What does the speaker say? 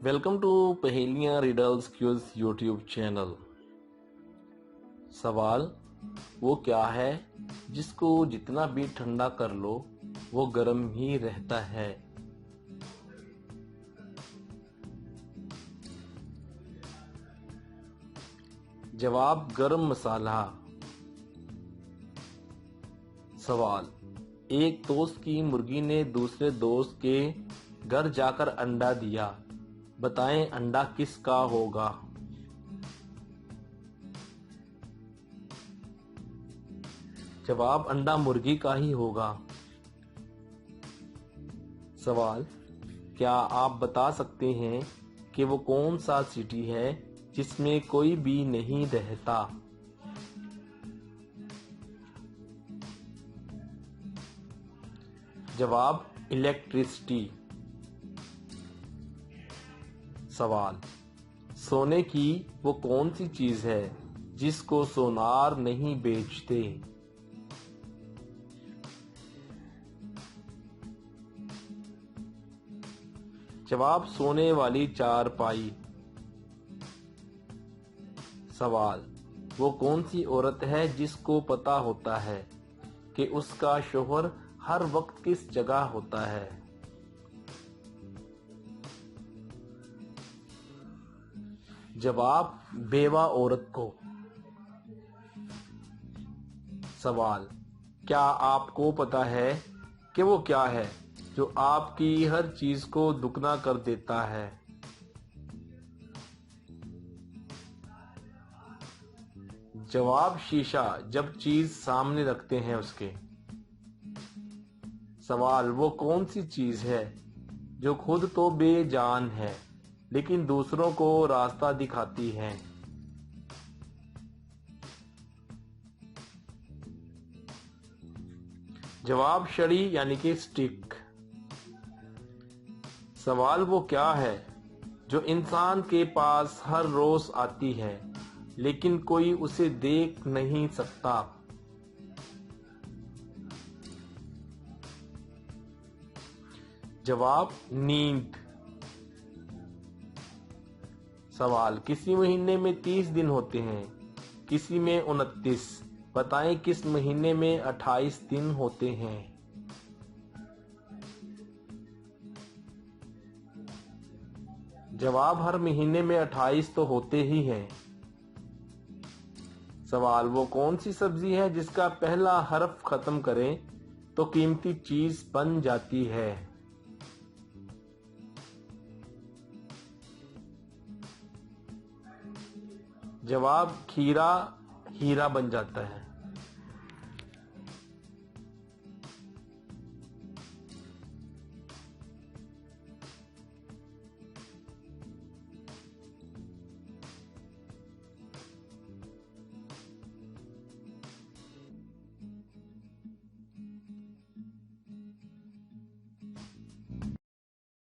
Welcome to پہیلیاں riddles quiz YouTube channel. سوال وہ کیا ہے جس کو جتنا بھی ٹھنڈا کر لو وہ گرم ہی رہتا ہے؟ جواب گرم مسالہ۔ سوال ایک دوست کی مرغی نے دوسرے دوست کے گھر جا کر انڈا دیا، بتائیں انڈا کس کا ہوگا؟ جواب انڈا مرغی کا ہی ہوگا۔ سوال کیا آپ بتا سکتے ہیں کہ وہ کون سا سٹی ہے جس میں کوئی بھی نہیں رہتا؟ جواب الیکٹرسٹی۔ سوال سونے کی وہ کون سی چیز ہے جس کو سونار نہیں بیچتے؟ جواب سونے والی چارپائی۔ سوال وہ کون سی عورت ہے جس کو پتا ہوتا ہے کہ اس کا شوہر ہر وقت کس جگہ ہوتا ہے؟ جواب بیوہ عورت کو۔ سوال کیا آپ کو پتا ہے کہ وہ کیا ہے جو آپ کی ہر چیز کو دگنا کر دیتا ہے؟ جواب شیشہ، جب چیز سامنے رکھتے ہیں اس کے۔ سوال وہ کون سی چیز ہے جو خود تو بے جان ہے لیکن دوسروں کو راستہ دکھاتی ہے؟ جواب چھڑی یعنی کہ سٹک۔ سوال وہ کیا ہے جو انسان کے پاس ہر روز آتی ہے لیکن کوئی اسے دیکھ نہیں سکتا؟ جواب نیند۔ سوال کسی مہینے میں 30 دن ہوتے ہیں، کسی میں 29، بتائیں کس مہینے میں 28 دن ہوتے ہیں؟ جواب ہر مہینے میں 28 تو ہوتے ہی ہیں۔ سوال وہ کون سی سبزی ہے جس کا پہلا حرف ختم کریں تو قیمتی چیز بن جاتی ہے؟ جواب کھیرا ہیرا بن جاتا ہے۔